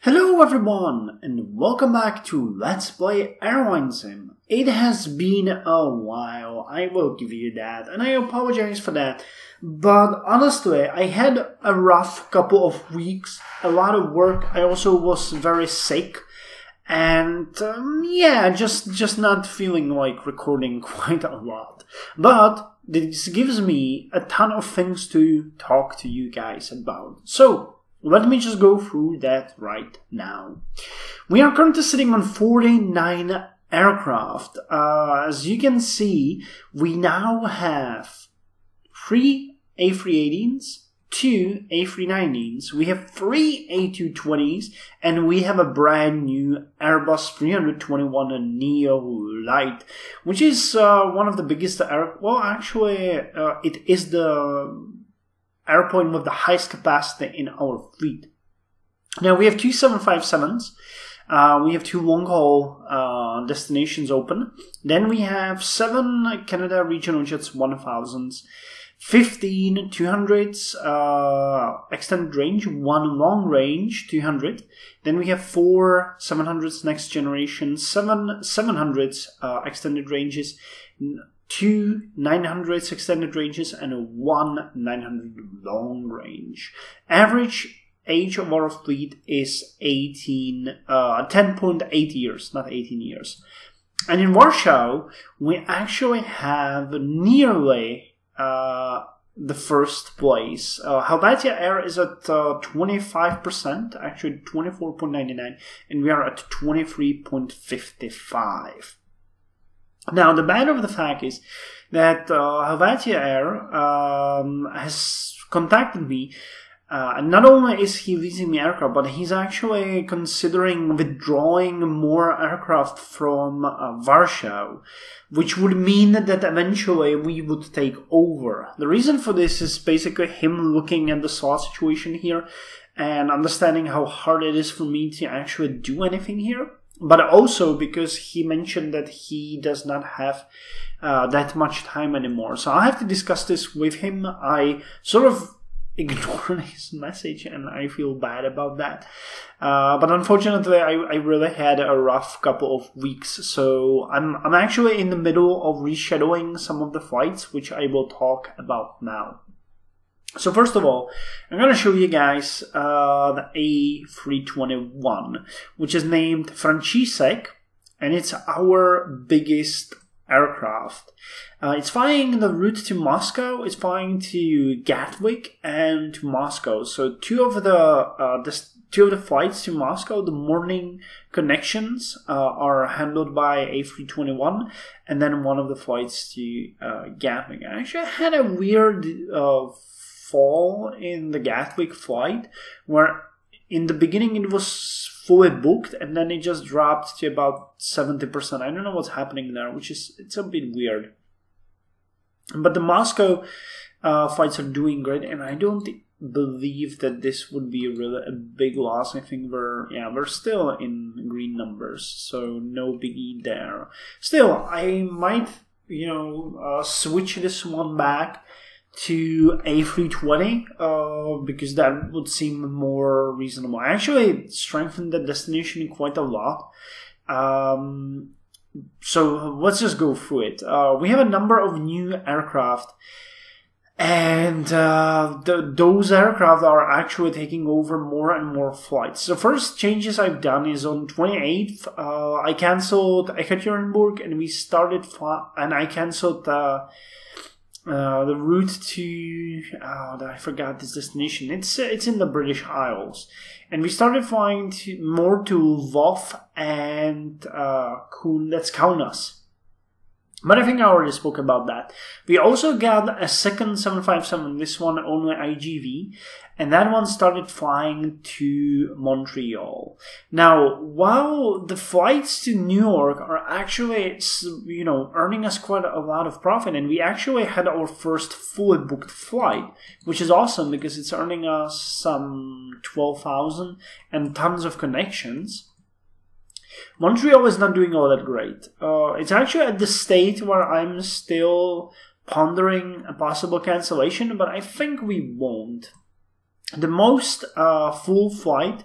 Hello everyone, and welcome back to Let's Play Airlinesim. It has been a while, I will give you that, and I apologize for that. But honestly, I had a rough couple of weeks, a lot of work. I also was very sick, and yeah, just not feeling like recording quite a lot. But this gives me a ton of things to talk to you guys about. So let me just go through that right now. We are currently sitting on 49 aircraft. As you can see, we now have 3 A318s, 2 A319s, we have 3 A220s, and we have a brand new Airbus 321 Neo Light, which is one of the biggest it is the airplane with the highest capacity in our fleet. Now we have 2 757s, we have 2 long-haul destinations open, then we have 7 Canada regional jets 1000s, 15 200s extended range, 1 long range 200, then we have 4 700s next generation, 7 700s extended ranges, 2 900s extended ranges, and 1 900 long range. Average age of our fleet is 10.8 years, not 18 years. And in Warsaw, we actually have nearly the first place. Helvetia Air is at 25%, actually 24.99, and we are at 23.55. Now, the bad of the fact is that Helvetia Air has contacted me. And not only is he leasing me aircraft, but he's actually considering withdrawing more aircraft from Warsaw, which would mean that eventually we would take over. The reason for this is basically him looking at the slot situation here and understanding how hard it is for me to actually do anything here. But also because he mentioned that he does not have that much time anymore. So I have to discuss this with him. I sort of ignored his message and I feel bad about that. But unfortunately, I really had a rough couple of weeks. So I'm actually in the middle of rescheduling some of the flights, which I will talk about now. So first of all, I'm going to show you guys the A321, which is named Franciszek, and it's our biggest aircraft. It's flying the route to Moscow, it's flying to Gatwick and to Moscow. So two of the flights to Moscow, the morning connections, are handled by A321, and then one of the flights to Gatwick. I actually had a weird fall in the Gatwick flight, where in the beginning it was fully booked and then it just dropped to about 70%. I don't know what's happening there, it's a bit weird. But the Moscow flights are doing great, and I don't believe that this would be really a big loss. I think we're still in green numbers, so no biggie there. Still, I might switch this one back to A320 because that would seem more reasonable. I actually strengthened the destination quite a lot. So let's just go through it. We have a number of new aircraft, and those aircraft are actually taking over more and more flights. The first changes I've done is on 28th. I cancelled Ekaterinburg, and we started and I cancelled the route to I forgot this destination. It's in the British Isles, and we started flying more to Lvov and that's Kaunas. But I think I already spoke about that. We also got a second 757, this one only IGV, and that one started flying to Montreal. Now, while the flights to New York are actually, earning us quite a lot of profit, and we actually had our first fully booked flight, which is awesome because it's earning us some 12,000 and tons of connections. Montreal is not doing all that great. It's actually at the state where I'm still pondering a possible cancellation, but I think we won't. The most full flight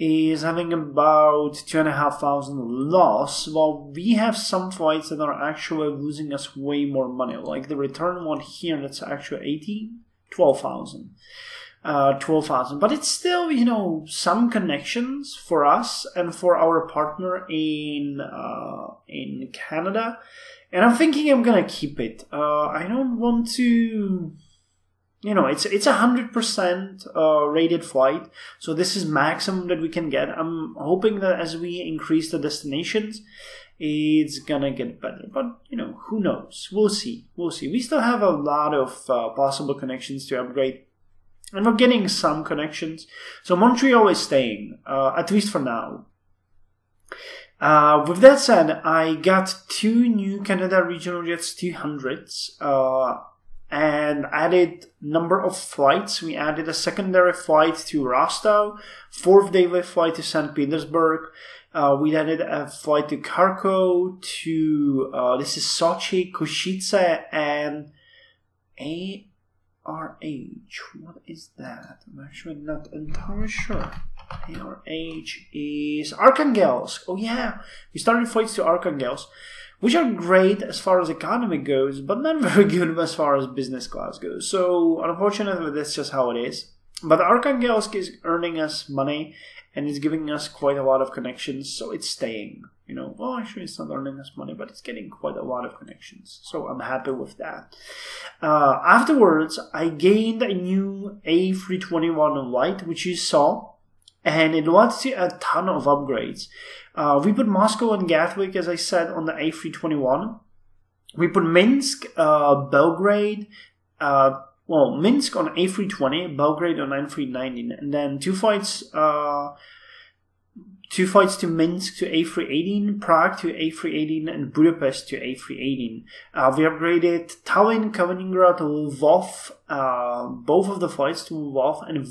is having about 2,500 loss, while we have some flights that are actually losing us way more money. Like the return one here, that's actually 12,000. 12,000, but it's still, you know, some connections for us and for our partner in Canada, and I'm thinking I'm gonna keep it. I don't want to, you know, it's 100% rated flight, so this is maximum that we can get. I'm hoping that as we increase the destinations, it's gonna get better, but you know, who knows? We'll see. We still have a lot of possible connections to upgrade. And we're getting some connections. So Montreal is staying, at least for now. With that said, I got 2 new Canada Regional Jets 200s and added number of flights. We added a secondary flight to Rostov, 4th daily flight to St. Petersburg. We added a flight to Kharkov, to this is Sochi, Košice, and ARH, what is that? I'm actually not entirely sure. ARH is Arkhangelsk. Oh yeah, we started flights to Arkhangelsk, which are great as far as economy goes, but not very good as far as business class goes. So unfortunately, that's just how it is. But Arkhangelsk is earning us money, and it's giving us quite a lot of connections, so it's staying. You know, well, actually, it's not earning us money, but it's getting quite a lot of connections, so I'm happy with that. Afterwards, I gained a new A321 Lite, which you saw, and it wants to a ton of upgrades. We put Moscow and Gatwick, as I said, on the A321. We put Minsk, Belgrade, Minsk on A320, Belgrade on A319, and then 2 flights. 2 flights to Minsk to A318, Prague to A318, and Budapest to A318. We upgraded Tallinn, Kaliningrad, Lvov, both of the flights to Lvov, and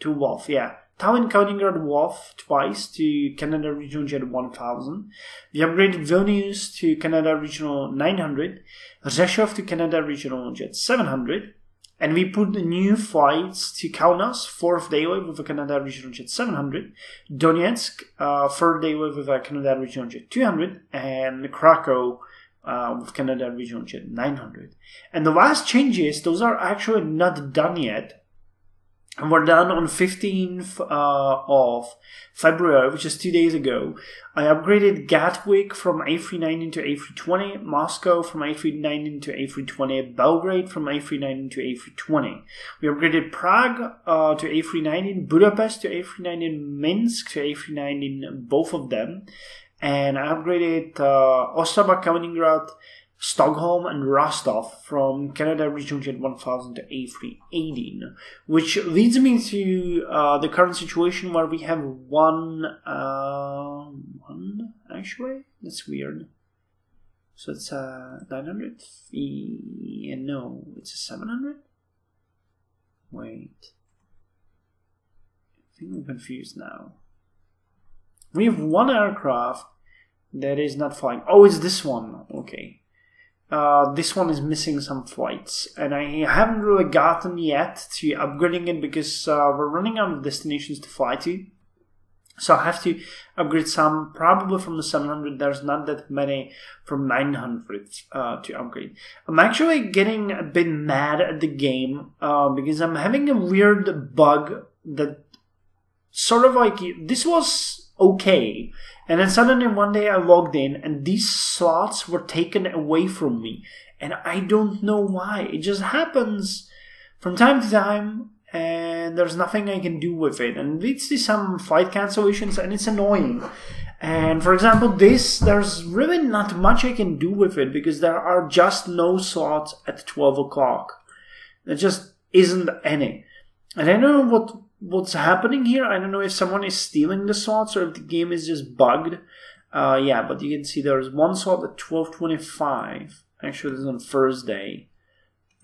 to Lvov, yeah. Tallinn, Kaliningrad, Lvov twice to Canada Regional Jet 1000. We upgraded Vilnius to Canada Regional 900, Rzeszów to Canada Regional Jet 700. And we put the new flights to Kaunas, 4th daily with a Canada Regional Jet 700, Donetsk, 3rd daily with a Canada Regional Jet 200, and Krakow with Canada Regional Jet 900. And the last changes, those are actually not done yet. And we're done on 15th of February, which is 2 days ago. I upgraded Gatwick from A319 to A320, Moscow from A319 to A320, Belgrade from A319 to A320. We upgraded Prague to A319, Budapest to A319, Minsk to A319, both of them. And I upgraded Ostrava, Kaliningrad, Stockholm and Rostov from Canada Regional Jet 1000 to A318, which leads me to the current situation where we have one actually, that's weird. So it's 900, no, it's a 700? Wait, I think I'm confused now. We have one aircraft that is not flying. Oh, it's this one, okay. This one is missing some flights, and I haven't really gotten yet to upgrading it because we're running out of destinations to fly to. So I have to upgrade some, probably from the 700. There's not that many from 900 to upgrade. I'm actually getting a bit mad at the game because I'm having a weird bug that sort of like, this was okay. And then suddenly one day I logged in and these slots were taken away from me. And I don't know why. It just happens from time to time and there's nothing I can do with it. And it leads to some flight cancellations and it's annoying. And for example, there's really not much I can do with it because there are just no slots at 12 o'clock. There just isn't any. And I don't know what's happening here. I don't know if someone is stealing the slots or if the game is just bugged. Yeah, but you can see there's one slot at 12:25. Actually, this is on Thursday.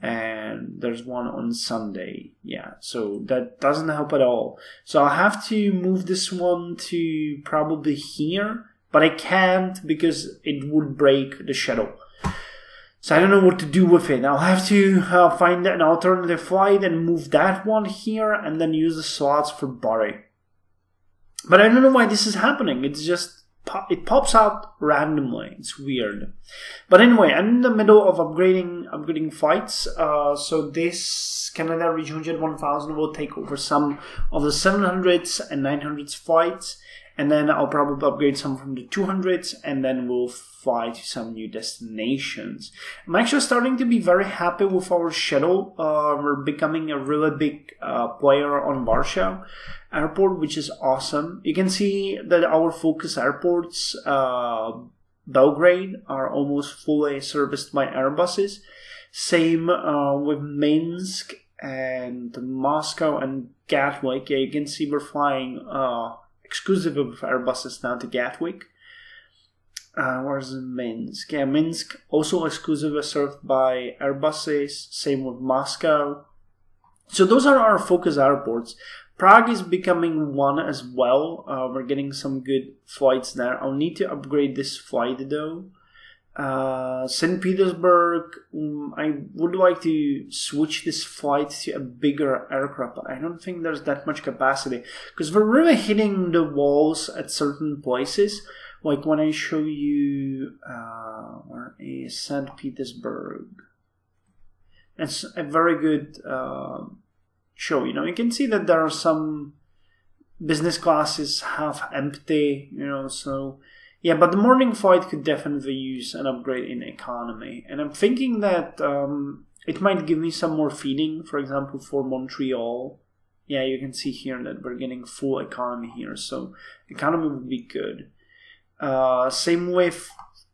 And there's one on Sunday. Yeah, so that doesn't help at all. So I'll have to move this one to probably here. But I can't because it would break the schedule. So I don't know what to do with it. I'll have to find an alternative flight and move that one here and then use the slots for Bari. But I don't know why this is happening. It's just, it pops out randomly. It's weird. But anyway, I'm in the middle of upgrading flights. So this Canada Regional Jet 1000 will take over some of the 700s and 900s flights. And then I'll probably upgrade some from the 200s, and then we'll fly to some new destinations. I'm actually starting to be very happy with our shuttle. We're becoming a really big player on Warsaw Airport, which is awesome. You can see that our focus airports, Belgrade, are almost fully serviced by Airbuses. Same with Minsk and Moscow and Gatwick. Yeah, you can see we're flying exclusive of Airbuses now to Gatwick. Where's Minsk? Yeah, Minsk also exclusively served by Airbuses. Same with Moscow. So those are our focus airports. Prague is becoming one as well. We're getting some good flights there. I'll need to upgrade this flight though. St. Petersburg, I would like to switch this flight to a bigger aircraft, but I don't think there's that much capacity because we're really hitting the walls at certain places. Like when I show you where is St. Petersburg, it's a very good show. You know, you can see that there are some business classes half empty. You know, so. Yeah, but the morning flight could definitely use an upgrade in economy. And I'm thinking that it might give me some more feeding, for example, for Montreal. Yeah, you can see here that we're getting full economy here, so economy would be good. Same with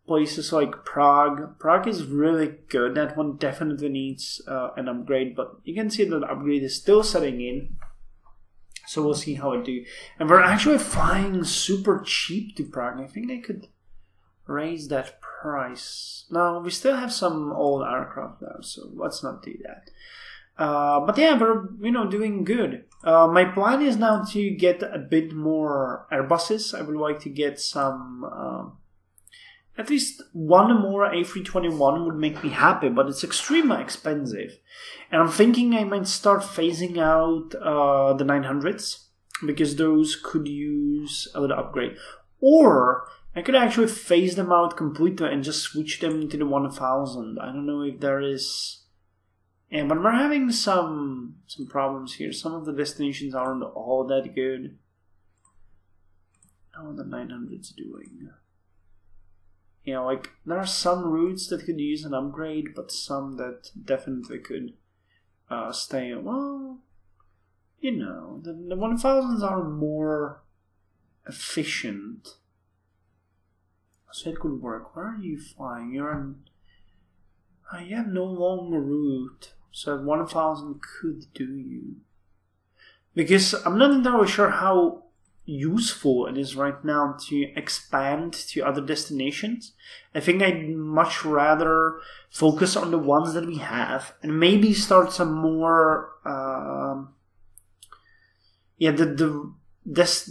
places like Prague. Prague is really good. That one definitely needs an upgrade, but you can see that the upgrade is still setting in. So we'll see how it do. And we're actually flying super cheap to Prague. I think they could raise that price. No, we still have some old aircraft there, so let's not do that. But yeah, we're doing good. My plan is now to get a bit more Airbuses. I would like to get some. At least one more A321 would make me happy, but it's extremely expensive. And I'm thinking I might start phasing out the 900s, because those could use a little upgrade. Or I could actually phase them out completely and just switch them to the 1000. I don't know if there is... Yeah, but we're having some problems here. Some of the destinations aren't all that good. How are the 900s doing? You know, like, there are some routes that could use an upgrade, but some that definitely could stay. Well, you know, the 1000s are more efficient. So it could work. Where are you flying? You're on... you have no long route, so 1000 could do you. Because I'm not entirely sure how useful it is right now to expand to other destinations. I think I'd much rather focus on the ones that we have and maybe start some more the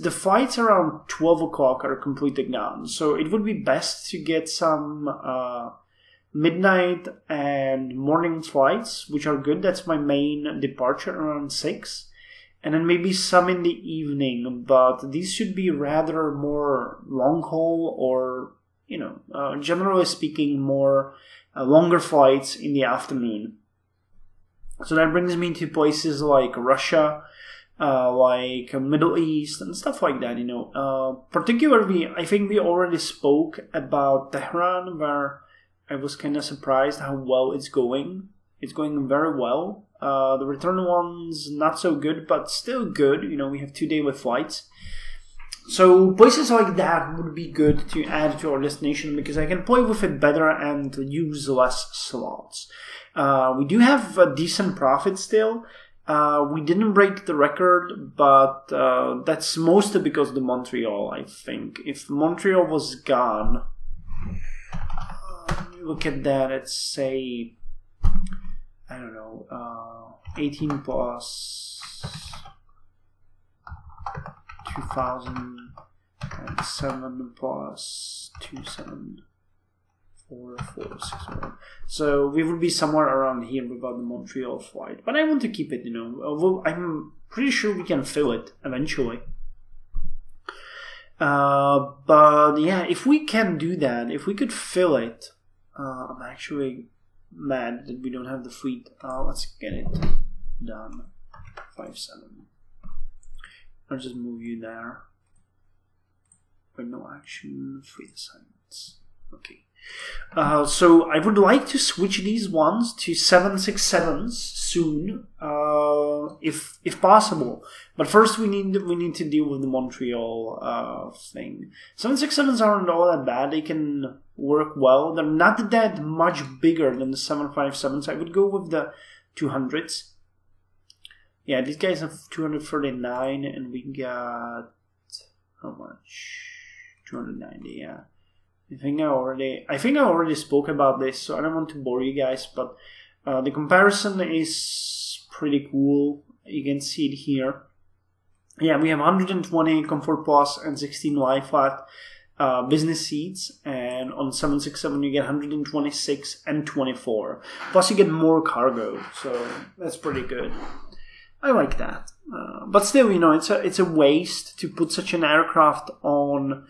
flights around 12 o'clock are completely gone, so it would be best to get some midnight and morning flights, which are good. That's my main departure around 6. And then maybe some in the evening, but these should be rather more long haul or, generally speaking, more longer flights in the afternoon. So that brings me to places like Russia, like Middle East and stuff like that, Particularly, I think we already spoke about Tehran, where I was kind of surprised how well it's going. It's going very well. The return one's not so good, but still good. We have 2 daily flights. So places like that would be good to add to our destination because I can play with it better and use less slots. We do have a decent profit still. We didn't break the record, but that's mostly because of the Montreal, I think. If Montreal was gone, look at that, let's say... I don't know, 18 plus 2007 plus 27446. So we would be somewhere around here without the Montreal flight. But I want to keep it, I'm pretty sure we can fill it eventually. But yeah, if we can do that, if we could fill it, I'm actually mad that we don't have the fleet. Let's get it done. 5-7. I'll just move you there. But no action, 3 assignments. Okay. So I would like to switch these ones to 767s soon, if possible. But first we need to deal with the Montreal thing. 767s aren't all that bad. They can work well. They're not that much bigger than the 757s. I would go with the 200s. Yeah, these guys have 239, and we got how much? 290. Yeah. I think I already spoke about this, so I don't want to bore you guys, but the comparison is pretty cool. You can see it here. Yeah, we have 120 Comfort Plus and 16 lie-flat business seats, and on 767 you get 126 and 24. Plus you get more cargo, so that's pretty good. I like that. But still, you know, it's a waste to put such an aircraft on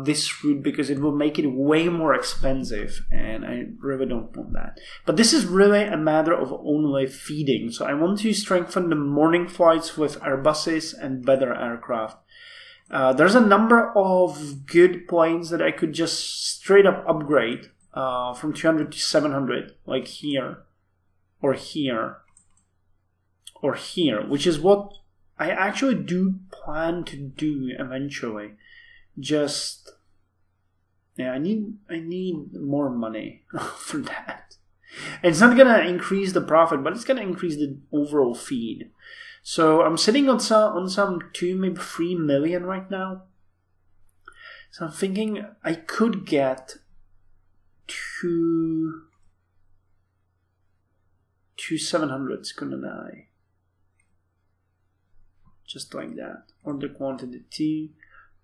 this route, because it will make it way more expensive, and I really don't want that. But this is really a matter of only feeding, so I want to strengthen the morning flights with Airbuses and better aircraft. There's a number of good planes that I could just straight up upgrade from 200 to 700, like here, or here, or here, which is what I actually do plan to do eventually. Just, yeah, I need more money for that. And it's not gonna increase the profit, but it's gonna increase the overall feed. So I'm sitting on some 2, maybe 3 million right now. So I'm thinking I could get two 700s, couldn't I? Just like that. Order quantity 2.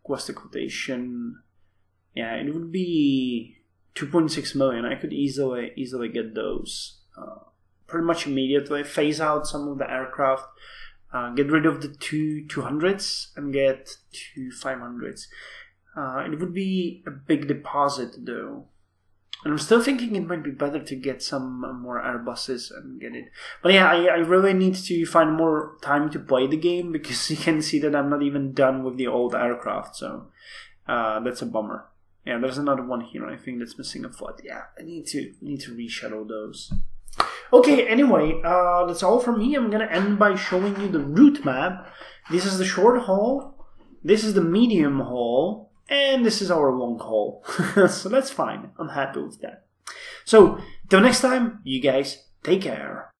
Request a quotation. Yeah, it would be 2.6 million. I could easily get those pretty much immediately. Phase out some of the aircraft, get rid of the 200s and get 2 500s. It would be a big deposit though, and I'm still thinking it might be better to get some more Airbuses and get it. But yeah, I really need to find more time to play the game, because you can see that I'm not even done with the old aircraft, so that's a bummer. Yeah, there's another one here. I think that's missing a foot. Yeah, I need to reshadow those. Okay, anyway, that's all from me. I'm gonna end by showing you the route map. This is the short haul, this is the medium haul, and this is our long haul. So that's fine. I'm happy with that. So, till next time, you guys take care.